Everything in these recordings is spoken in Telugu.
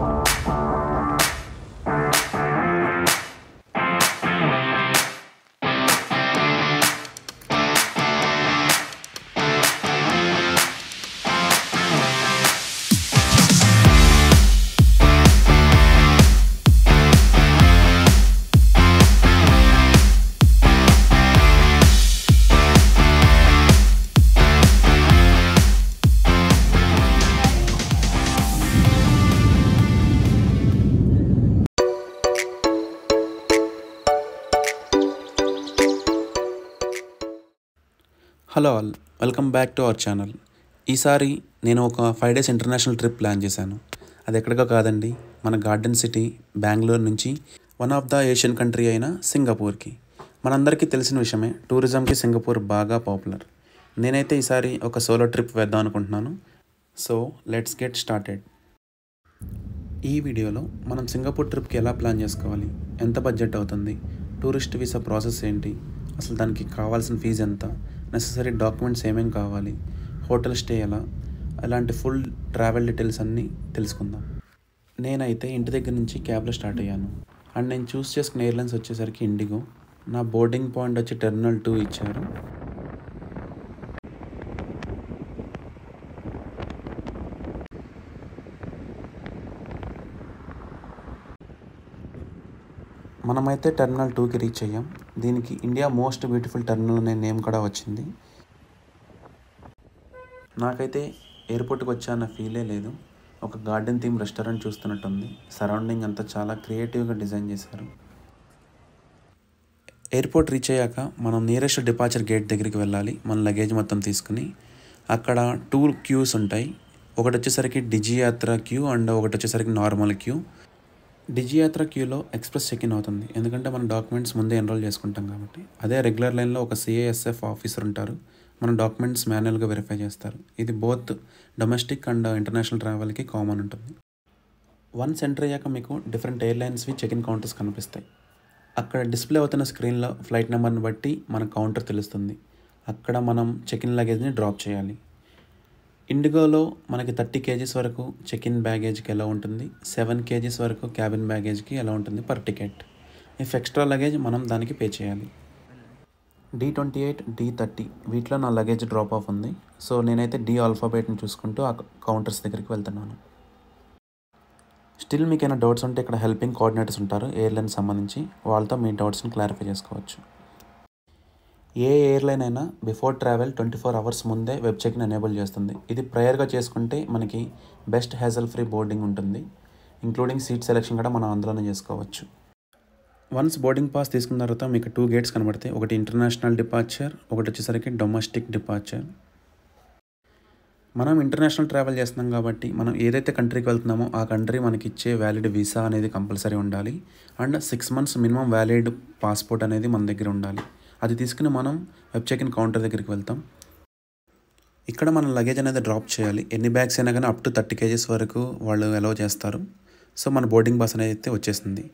Hello all, welcome back to our channel. ఈసారి నేను ఒక 5 days ఇంటర్నేషనల్ ట్రిప్ ప్లాన్ చేశాను. అది ఎక్కడికో కాదండి, మన గార్డెన్ సిటీ బెంగళూరు నుంచి one of the Asian country అయిన సింగపూర్కి. మనందరికీ తెలిసిన విషయమే, టూరిజంకి సింగపూర్ బాగా పాపులర్. నేనైతే ఈసారి ఒక సోలో ట్రిప్ వేద్దాం అనుకుంటున్నాను. So let's get started. ఈ వీడియోలో మనం సింగపూర్ ట్రిప్కి ఎలా ప్లాన్ చేసుకోవాలి, ఎంత బడ్జెట్ అవుతుంది, టూరిస్ట్ వీసా ప్రాసెస్ ఏంటి, అసలు దానికి కావాల్సిన ఫీజు ఎంత, నెససరీ డాక్యుమెంట్స్ ఏమేమి కావాలి, హోటల్ స్టే ఎలా, అలాంటి ఫుల్ ట్రావెల్ డీటెయిల్స్ అన్నీ తెలుసుకుందాం. నేనైతే ఇంటి దగ్గర నుంచి క్యాబ్లో స్టార్ట్ అయ్యాను. అండ్ నేను చూస్ చేసుకున్న ఎయిర్లైన్స్ వచ్చేసరికి ఇండిగో. నా బోర్డింగ్ పాయింట్ వచ్చి టెర్మినల్ 2 ఇచ్చారు. మనమైతే టెర్మినల్ 2కి రీచ్ అయ్యాం. దీనికి ఇండియా మోస్ట్ బ్యూటిఫుల్ టెర్మినల్ అనే నేమ్ కూడా వచ్చింది. నాకైతే ఎయిర్పోర్ట్కి వచ్చాన్న ఫీలే లేదు. ఒక గార్డెన్ థీమ్ రెస్టారెంట్ చూస్తున్నట్టుంది. సరౌండింగ్ అంతా చాలా క్రియేటివ్గా డిజైన్ చేశారు. ఎయిర్పోర్ట్ రీచ్ అయ్యాక మనం నియరెస్ట్ డిపార్చర్ గేట్ దగ్గరికి వెళ్ళాలి. మన లగేజ్ మొత్తం తీసుకుని అక్కడ 2 క్యూస్ ఉంటాయి. ఒకటి వచ్చేసరికి డిజియాత్ర క్యూ అండ్ ఒకటి వచ్చేసరికి నార్మల్ క్యూ. డిజియాత్ర క్యూలో ఎక్స్ప్రెస్ చెక్-ఇన్ అవుతుంది, ఎందుకంటే మన డాక్యుమెంట్స్ ముందే ఎన్రోల్ చేసుకుంటాం కాబట్టి. అదే రెగ్యులర్ లైన్లో ఒక సిఐఎస్ఎఫ్ ఆఫీసర్ ఉంటారు, మన డాక్యుమెంట్స్ మాన్యువల్గా వెరిఫై చేస్తారు. ఇది బోత్ డొమెస్టిక్ అండ్ ఇంటర్నేషనల్ ట్రావెల్కి కామన్ ఉంటుంది. వన్స్ ఎంటర్ అయ్యాక మీకు డిఫరెంట్ ఎయిర్లైన్స్వి చెక్-ఇన్ కౌంటర్స్ కనిపిస్తాయి. అక్కడ డిస్ప్లే అవుతున్న స్క్రీన్లో ఫ్లైట్ నెంబర్ని బట్టి మన కౌంటర్ తెలుస్తుంది. అక్కడ మనం చెక్-ఇన్ లగేజ్ని డ్రాప్ చేయాలి. ఇండిగోలో మనకి 30 kgs వరకు చెక్-ఇన్ బ్యాగేజ్కి ఎలా ఉంటుంది, 7 kgs వరకు క్యాబిన్ బ్యాగేజ్కి ఎలా ఉంటుంది per ticket. If extra luggage మనం దానికి పే చేయాలి. D28, D30 వీటిలో నా లగేజ్ డ్రాప్ ఆఫ్ ఉంది. సో నేనైతే D ఆల్ఫాబెట్ని చూసుకుంటూ ఆ కౌంటర్స్ దగ్గరికి వెళ్తున్నాను. స్టిల్ మీకు ఏమైనా డౌట్స్ ఉంటే ఇక్కడ హెల్పింగ్ కోఆర్డినేటర్స్ ఉంటారు ఎయిర్లైన్ సంబంధించి, వాళ్ళతో మీ డౌట్స్ని క్లారిఫై చేసుకోవచ్చు. ఏ ఎయిర్లైన్ అయినా బిఫోర్ ట్రావెల్ 24 hours ముందే వెబ్ చెక్ని ఎనేబుల్ చేస్తుంది. ఇది ప్రయర్గా చేసుకుంటే మనకి బెస్ట్ హ్యాజల్ ఫ్రీ బోర్డింగ్ ఉంటుంది. ఇంక్లూడింగ్ సీట్ సెలెక్షన్ కూడా మనం అందులోనే చేసుకోవచ్చు. వన్స్ బోర్డింగ్ పాస్ తీసుకున్న తర్వాత మీకు 2 gates కనబడతాయి. ఒకటి ఇంటర్నేషనల్ డిపార్చర్, ఒకటి వచ్చేసరికి డొమెస్టిక్ డిపార్చర్. మనం ఇంటర్నేషనల్ ట్రావెల్ చేస్తున్నాం కాబట్టి మనం ఏదైతే కంట్రీకి వెళ్తున్నామో ఆ కంట్రీ మనకి ఇచ్చే వ్యాలిడ్ వీసా అనేది కంపల్సరీ ఉండాలి. And 6 months minimum valid passport అనేది మన దగ్గర ఉండాలి. అది తీసుకుని మనం వెబ్ చెక్-ఇన్ కౌంటర్ దగ్గరికి వెళ్తాం. ఇక్కడ మన లగేజ్ అనేది డ్రాప్ చేయాలి. ఎన్ని బ్యాగ్స్ అయినా కానీ అప్ టు 30 kgs వరకు వాళ్ళు అలౌ చేస్తారు. సో మన బోర్డింగ్ పాస్ అనేది అయితే వచ్చేసింది.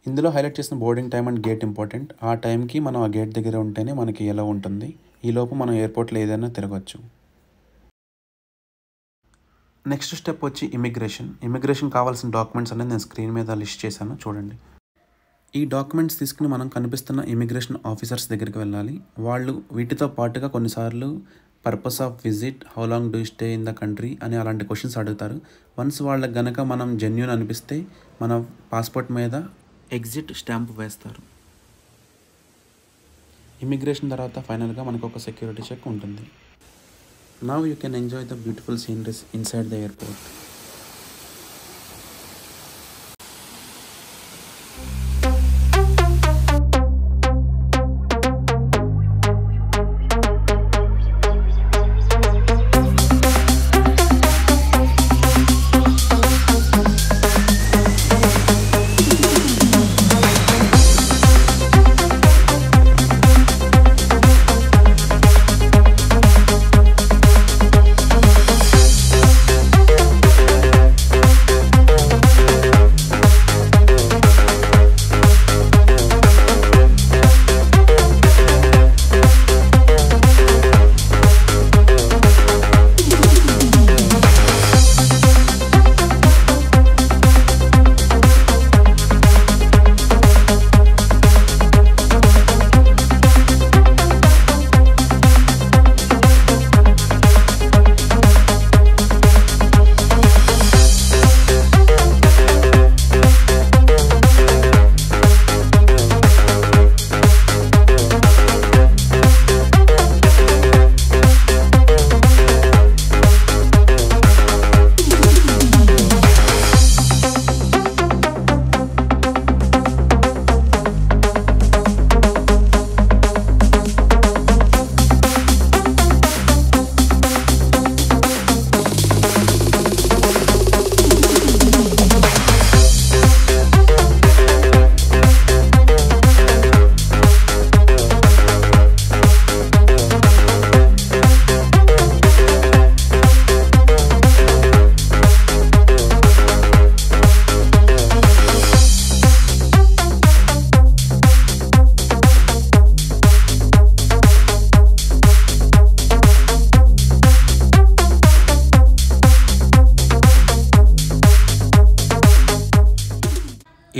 ఇందులో హైలైట్ చేసిన boarding time and gate important. ఆ టైంకి మనం ఆ గేట్ దగ్గర ఉంటేనే మనకి ఎలా ఉంటుంది. ఈలోపు మనం ఎయిర్పోర్ట్లో ఏదైనా తిరగచ్చు. నెక్స్ట్ స్టెప్ వచ్చి ఇమిగ్రేషన్ కావాల్సిన డాక్యుమెంట్స్ అనేది నేను స్క్రీన్ మీద లిస్ట్ చేశాను, చూడండి. ఈ డాక్యుమెంట్స్ తీసుకుని మనం కనిపిస్తున్న ఇమిగ్రేషన్ ఆఫీసర్స్ దగ్గరికి వెళ్ళాలి. వాళ్ళు వీటితో పాటుగా కొన్నిసార్లు purpose of visit, how long do stay in the country అని అలాంటి క్వశ్చన్స్ అడుగుతారు. వన్స్ వాళ్ళకి గనక మనం జెన్యూన్ అనిపిస్తే మన పాస్పోర్ట్ మీద ఎగ్జిట్ స్టాంప్ వేస్తారు. ఇమిగ్రేషన్ తర్వాత ఫైనల్గా మనకు ఒక సెక్యూరిటీ చెక్ ఉంటుంది. Now you can enjoy the beautiful sceneries inside the airport.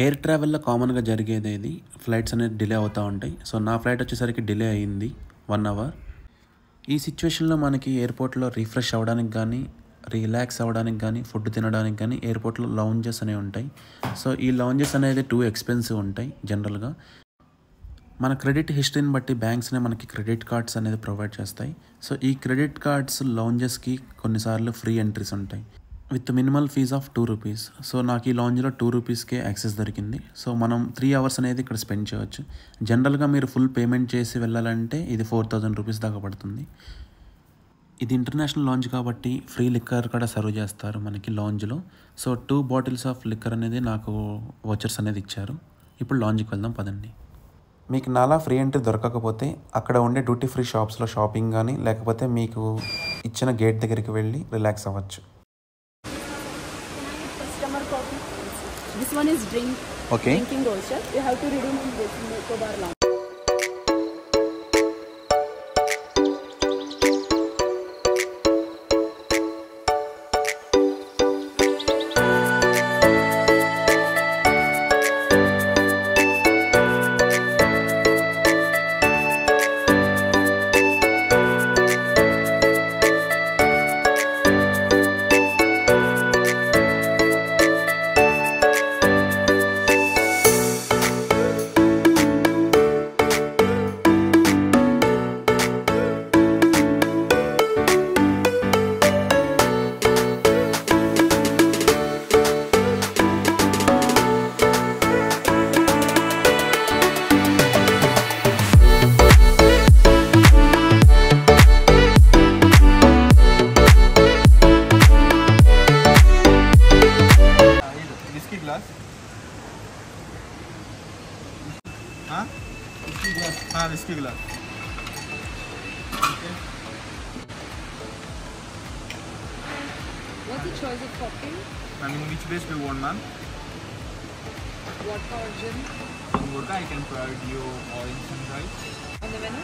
Air ట్రావెల్లో కామన్గా జరిగేది ఇది, ఫ్లైట్స్ అనేది డిలే అవుతూ ఉంటాయి. సో నా ఫ్లైట్ వచ్చేసరికి డిలే అయ్యింది 1 అవర్. ఈ సిచ్యువేషన్లో మనకి ఎయిర్పోర్ట్లో రిఫ్రెష్ అవ్వడానికి కానీ, రిలాక్స్ అవ్వడానికి కానీ, ఫుడ్ తినడానికి కానీ ఎయిర్పోర్ట్లో లౌంజెస్ అనేవి ఉంటాయి. సో ఈ లౌంజెస్ అనేది టూ ఎక్స్పెన్సివ్ ఉంటాయి జనరల్గా. మన క్రెడిట్ హిస్టరీని బట్టి బ్యాంక్స్ మనకి క్రెడిట్ కార్డ్స్ అనేది ప్రొవైడ్ చేస్తాయి. సో ఈ క్రెడిట్ కార్డ్స్ లౌంజెస్కి కొన్నిసార్లు ఫ్రీ ఎంట్రీస్ ఉంటాయి with minimal fees of 2 rupees. So నాకు ఈ లాంజ్లో 2 రూపీస్కే యాక్సెస్ దొరికింది. సో మనం 3 అవర్స్ అనేది ఇక్కడ స్పెండ్ చేయవచ్చు. జనరల్గా మీరు ఫుల్ పేమెంట్ చేసి వెళ్ళాలంటే ఇది 4000 రూపీస్ దాకా పడుతుంది. ఇది ఇంటర్నేషనల్ లాంజ్ కాబట్టి ఫ్రీ లిక్కర్ కూడా సర్వ్ చేస్తారు మనకి లాంజ్లో. సో 2 బాటిల్స్ ఆఫ్ లిక్కర్ అనేది నాకు వోచర్స్ అనేది ఇచ్చారు. ఇప్పుడు లాంజ్కి వెళ్దాం పదండి. మీకు నాలా ఫ్రీ ఎంట్రీ దొరకకపోతే అక్కడ ఉండే డ్యూటీ ఫ్రీ షాప్స్లో షాపింగ్ కానీ, లేకపోతే మీకు ఇచ్చిన గేట్ దగ్గరికి వెళ్ళి రిలాక్స్ అవ్వచ్చు. This one is drinking voucher. You have to redeem in this Nicobar Lounge. Whiskey glass. Okay. What's the choice of cocktail? I mean, which base do you want, ma'am? What origin? In vodka, I can provide you orange sunrise. On the menu?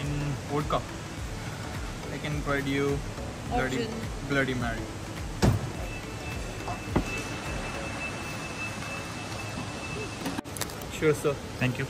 In vodka, I can provide you Bloody Mary. Sure, sir. Thank you.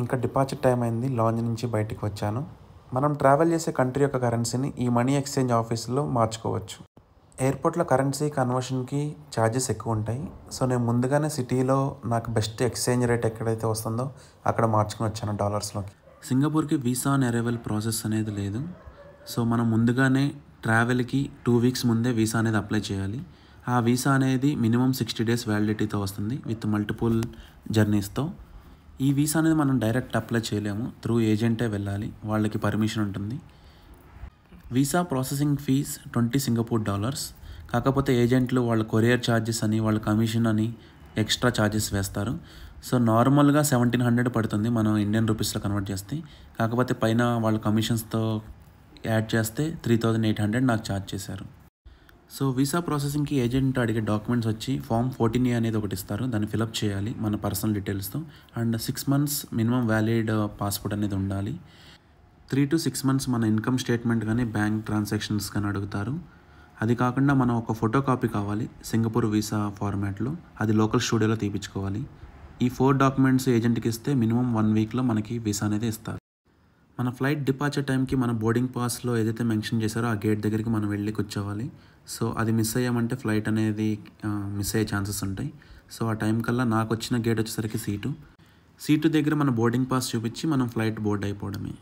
ఇంకా డిపార్చర్ టైం అయింది. లాంజ్ నుంచి బయటికి వచ్చాను. మనం ట్రావెల్ చేసే కంట్రీ యొక్క కరెన్సీని ఈ మనీ ఎక్స్చేంజ్ ఆఫీస్లో మార్చుకోవచ్చు. ఎయిర్పోర్ట్లో కరెన్సీ కన్వర్షన్కి ఛార్జెస్ ఎక్కువ ఉంటాయి. సో నేను ముందుగానే సిటీలో నాకు బెస్ట్ ఎక్స్చేంజ్ రేట్ ఎక్కడైతే వస్తుందో అక్కడ మార్చుకుని వచ్చాను డాలర్స్లోకి. సింగపూర్కి వీసా ఆన్ అరైవల్ ప్రాసెస్ అనేది లేదు. సో మనం ముందుగానే ట్రావెల్కి 2 వీక్స్ ముందే వీసా అనేది అప్లై చేయాలి. ఆ వీసా అనేది మినిమం 60 డేస్ వ్యాలిడిటీతో వస్తుంది విత్ మల్టిపుల్ జర్నీస్తో. ఈ వీసా అనేది మనం డైరెక్ట్ అప్లై చేయలేము, త్రూ ఏజెంటే వెళ్ళాలి, వాళ్ళకి పర్మిషన్ ఉంటుంది. వీసా ప్రాసెసింగ్ ఫీజ్ $20 కాకపోతే ఏజెంట్లు వాళ్ళ కొరియర్ ఛార్జెస్ అని, వాళ్ళ కమిషన్ అని ఎక్స్ట్రా ఛార్జెస్ వేస్తారు. సో నార్మల్గా 1700 పడుతుంది మనం ఇండియన్ రూపీస్లో కన్వర్ట్ చేస్తే. కాకపోతే పైన వాళ్ళ కమిషన్స్తో యాడ్ చేస్తే 3800 నాకు ఛార్జ్ చేశారు. సో వీసా ప్రాసెసింగ్కి ఏజెంట్ అడిగే డాక్యుమెంట్స్ వచ్చి ఫామ్ 14A అనేది ఒకటి ఇస్తారు, దాన్ని ఫిలప్ చేయాలి మన పర్సనల్ డీటెయిల్స్తో. And 6 months minimum valid passport అనేది ఉండాలి. 3 to 6 months మన ఇన్కమ్ స్టేట్మెంట్ కానీ బ్యాంక్ ట్రాన్సాక్షన్స్ కానీ అడుగుతారు. అది కాకుండా మనం ఒక ఫోటో కాపీ కావాలి సింగపూర్ వీసా ఫార్మాట్లో, అది లోకల్ స్టూడియోలో తీపించుకోవాలి. ఈ 4 డాక్యుమెంట్స్ ఏజెంట్కి ఇస్తే మినిమం 1 weekలో మనకి వీసా అనేది ఇస్తారు. మన ఫ్లైట్ డిపార్చర్ టైంకి మన బోర్డింగ్ పాస్లో ఏదైతే మెన్షన్ చేశారో ఆ గేట్ దగ్గరికి మనం వెళ్ళి కూర్చోవాలి. సో అది మిస్ అయ్యామంటే ఫ్లైట్ అనేది మిస్ అయ్యే ఛాన్సెస్ ఉంటాయి. సో ఆ టైం కల్లా నాకు వచ్చిన గేట్ వచ్చేసరికి C2 దగ్గర మన బోర్డింగ్ పాస్ చూపించి మనం ఫ్లైట్ బోర్డ్ అయిపోవడమే.